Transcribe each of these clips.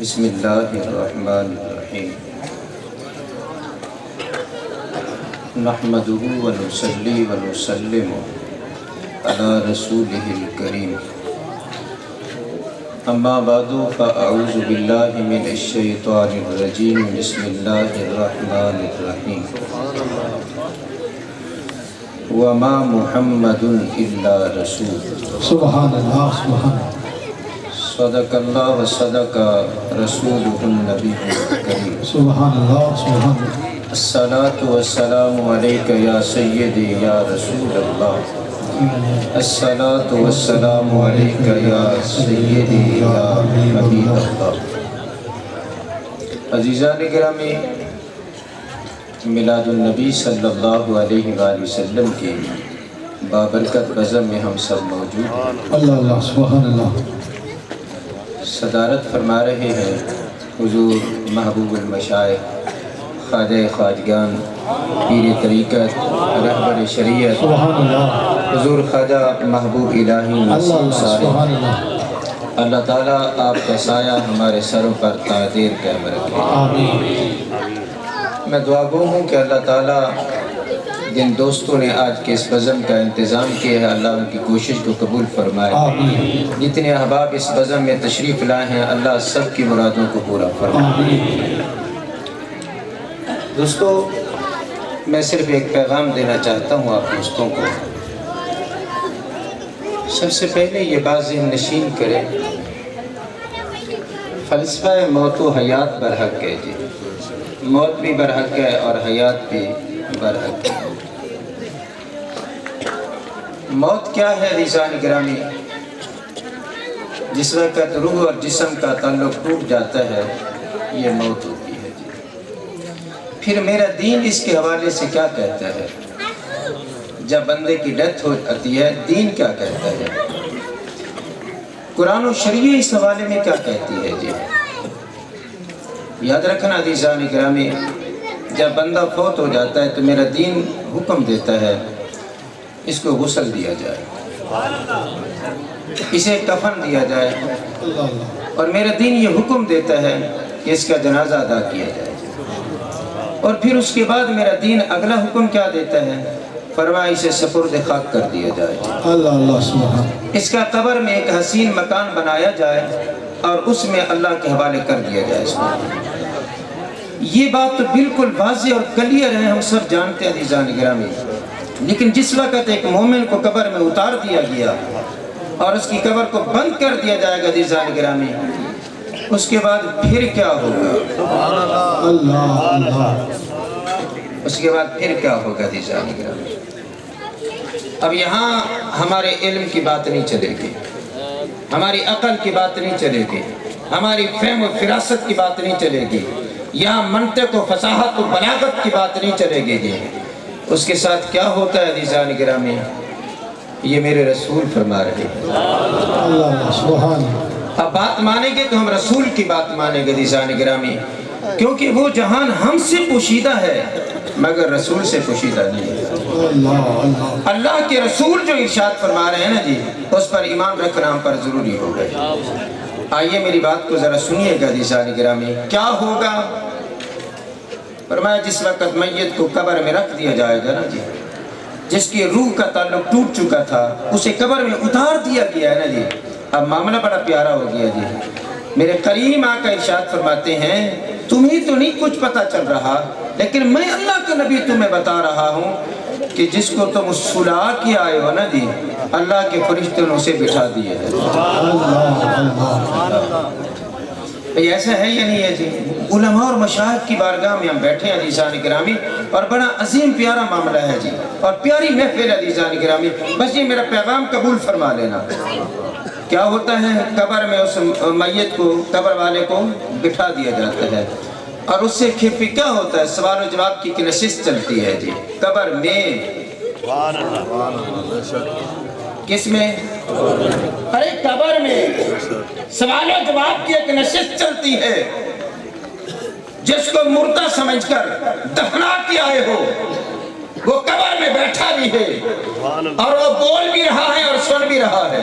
بسم اللہ الرحمن الرحیم نحمدہ ونصلی ونسلم علی رسولہ الکریم اما بعد فاعوذ باللہ من الشیطان الرجیم بسم اللہ الرحمن الرحیم وما محمد الا رسول سبحان اللہ سبحان اللہ صدق اللہ و صدق رسولہ النبی الکریم سبحان اللہ سبحان اللہ الصلاة والسلام علیکہ یا سیدی یا رسول اللہ الصلاة والسلام علیکہ یا سیدی یا حبیب اللہ عزیزان گرامی، میلاد النبی صلی اللہ علیہ وآلہ وسلم کی بابرکت بزم میں ہم سب موجود ہیں۔ اللہ اللہ سبحان اللہ صدارت فرما رہے ہیں حضور محبوب المشائخ، خواجہ خواجگان، پیر طریقت، رہبر شریعت، سبحان اللہ حضور خواجہ محبوب الہی اللہ نصیب اللہ سارے۔ سبحان اللہ اللہ تعالیٰ آپ کا سایہ ہمارے سروں پر تعدیر قائم رکھے۔ آمین میں دعا گو ہوں کہ اللہ تعالیٰ جن دوستوں نے آج کے اس بزم کا انتظام کیا ہے، اللہ ان کی کوشش کو قبول فرمائے۔ آمین جتنے احباب اس بزم میں تشریف لائے ہیں، اللہ سب کی مرادوں کو پورا فرمائے۔ آمین دوستو، میں صرف ایک پیغام دینا چاہتا ہوں آپ دوستوں کو۔ سب سے پہلے یہ بات ذہن نشین کریں، فلسفہ موت و حیات برحق ہے جی، موت بھی برحق ہے اور حیات بھی برحق ہے۔ موت کیا ہے عزیزان گرامی؟ جس وقت روح اور جسم کا تعلق ٹوٹ جاتا ہے، یہ موت ہوتی ہے جی۔ پھر میرا دین اس کے حوالے سے کیا کہتا ہے؟ جب بندے کی ڈیتھ ہو جاتی ہے، دین کیا کہتا ہے؟ قرآن و شریعہ اس حوالے میں کیا کہتی ہے جی؟ یاد رکھنا عزیزان گرامی، جب بندہ فوت ہو جاتا ہے تو میرا دین حکم دیتا ہے اس کو غسل دیا جائے، اسے کفن دیا جائے، اللہ اللہ اور میرا دین یہ حکم دیتا ہے کہ اس کا جنازہ ادا کیا جائے۔ اور پھر اس کے بعد میرا دین اگلا حکم کیا دیتا ہے؟ فرمایا اسے سپرد خاک کر دیا جائے، اللہ اللہ سبحان اس کا قبر میں ایک حسین مکان بنایا جائے اور اس میں اللہ کے حوالے کر دیا جائے اس کو۔ یہ بات تو بالکل واضح اور کلیئر ہے، ہم سب جانتے ہیں عزیزان گرامی۔ لیکن جس وقت ایک مومن کو قبر میں اتار دیا گیا اور اس کی قبر کو بند کر دیا جائے گا عزیزان گرامی، اس کے بعد پھر کیا ہوگا؟ اللہ اللہ اس کے بعد پھر کیا ہوگا عزیزان گرامی؟ اب یہاں ہمارے علم کی بات نہیں چلے گی، ہماری عقل کی بات نہیں چلے گی، ہماری فہم و فراست کی بات نہیں چلے گی، یہاں منطق و فصاحت و بلاغت کی بات نہیں چلے گی جی۔ اس کے ساتھ کیا ہوتا ہے عزیزان گرامی؟ یہ میرے رسول فرما رہے ہیں۔ اللہ اللہ سبحان اللہ اب بات مانیں گے تو ہم رسول کی بات مانیں گے عزیزان گرامی، کیونکہ وہ جہان ہم سے پوشیدہ ہے مگر رسول سے پوشیدہ نہیں ہے۔ اللہ اللہ اللہ کے رسول جو ارشاد فرما رہے ہیں نا جی، اس پر ایمان رکھنا ہم پر ضروری ہو گئے۔ آئیے میری بات کو ذرا سنیے گا عزیزان گرامی، کیا ہوگا؟ فرمایا جس وقت میت کو قبر میں رکھ دیا جائے گا نا جی، جس کی روح کا تعلق ٹوٹ چکا تھا اسے قبر میں اتار دیا گیا ہے نا جی، اب معاملہ بڑا پیارا ہو گیا جی۔ میرے کریم آقا ارشاد فرماتے ہیں تمہیں تو نہیں کچھ پتہ چل رہا، لیکن میں اللہ کا نبی تمہیں بتا رہا ہوں کہ جس کو تم سلا کے آئے ہو نا جی، اللہ کے فرشتوں نے اسے بٹھا دیے ہے۔ بھئی ایسا ہے یا نہیں ہے جی؟ علماء اور مشاہد کی بارگاہ میں ہم بیٹھے ہیں عزیزان گرامی، اور بڑا عظیم پیارا معاملہ ہے جی، اور پیاری محفل ہے عزیزان گرامی۔ بس یہ میرا پیغام قبول فرما لینا۔ کیا ہوتا ہے؟ قبر میں اس میت کو، قبر والے کو بٹھا دیا جاتا ہے، اور اس سے پھر کیا ہوتا ہے؟ سوال و جواب کی نشست چلتی ہے جی قبر میں۔ کس میں؟ ارے قبر میں سوال و جواب کی ایک نشست چلتی ہے، جس کو مردہ سمجھ کر دفنا کے آئے ہو وہ قبر میں بیٹھا بھی ہے اور وہ بول بھی رہا ہے اور سن بھی رہا ہے۔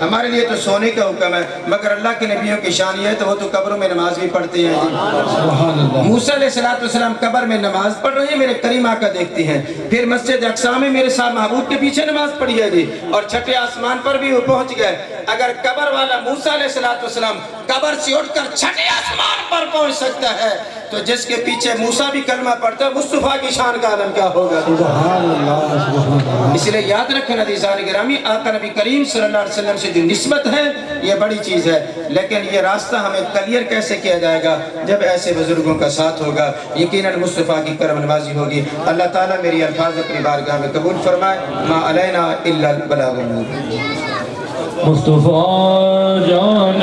ہمارے لیے تو سونے کا حکم ہے, مگر اللہ کے نبیوں کی شان یہ ہے تو وہ تو قبروں میں نماز بھی پڑھتے ہیں جی. سبحان اللہ. موسیٰ علیہ السلام قبر میں نماز پڑھ رہے ہیں, میرے کریم آقا دیکھتی ہیں. پھر مسجد اقصی میں میرے ساتھ محبوب کے پیچھے نماز پڑھی ہے جی, اور چھٹے آسمان پر بھی وہ پہنچ گئے. اگر قبر والا موسیٰ علیہ السلام قبر سے اٹھ کر چھٹے آسمان پر پہنچ سکتا ہے تو جس کے پیچھے موسیٰ بھی کلمہ پڑھتا ہے, مصطفیٰ کی شان کا عالم کیا ہوگا. سبحان اللہ. سبحان اللہ. اس لیے یاد رکھیں عزیزان گرامی, آقا نبی کریم صلی اللہ علیہ وسلم سے جو نسبت ہے یہ بڑی چیز ہے, لیکن یہ راستہ ہمیں کلیئر کیسے کیا جائے گا؟ جب ایسے بزرگوں کا ساتھ ہوگا, یقیناً مصطفیٰ کی کرم نوازی ہوگی. اللہ تعالیٰ میری الفاظ اپنی بارگاہ میں قبول فرمائے. ما علینا الا البلاغ المبین. مصطفیٰ جان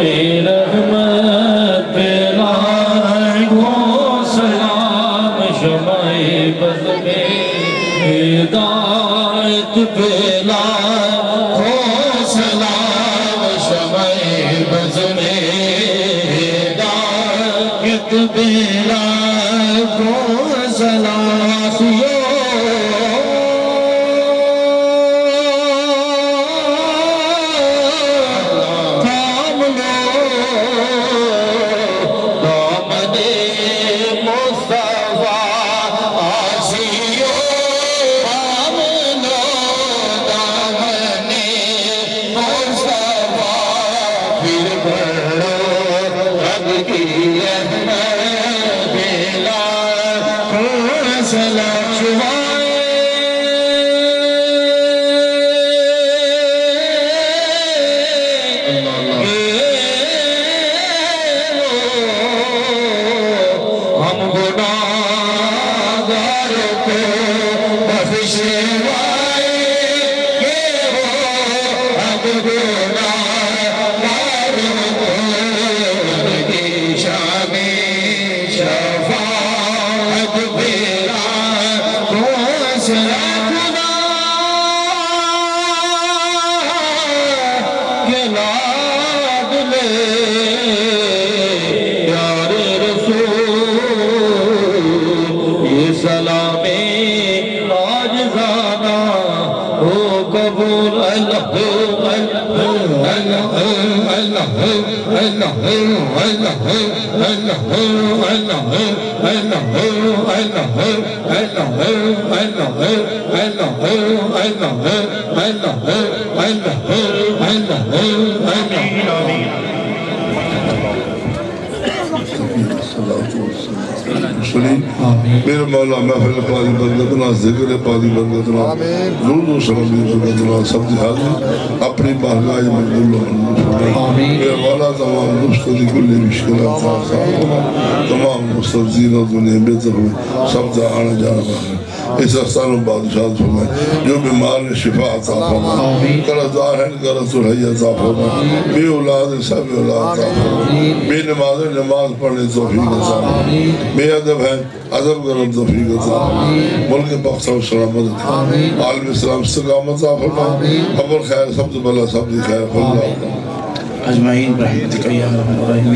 رحمت پھیلا گو سلام, شمع بز میں ہدایت پھیلا گو سلام, شمع بز میں ہدایت پھیلا گو سلام. میرے مولا محفل پالی برکتنا, ذکر پالی برکتنا, درود و سلام برکتنا, سب جہاز اپنی بارگاہ مقبول ہوں. میرے مولا تمام مشکل کل مشکلات تمام مسترزین و دنیا بہتر ہوئے, سب جہاں جانا ہے. اس احسان و بادشاہ فرمائے, جو بیمار نے شفا عطا فرمائے, قرضدار ہے قرض الحی عطا فرمائے, بے اولاد سب اولاد عطا فرمائے, بے نماز نماز پڑھنے توفیق عطا فرمائے, بے ادب ہے ادب کرم توفیق عطا فرمائے, ملک بخت و سلامت عطا فرمائے, عالم اسلام استقامت عطا فرمائے, خبر خیر سب سے بلا سب سے خیر خلا اجمعین برحمتک یا ارحم الراحمین.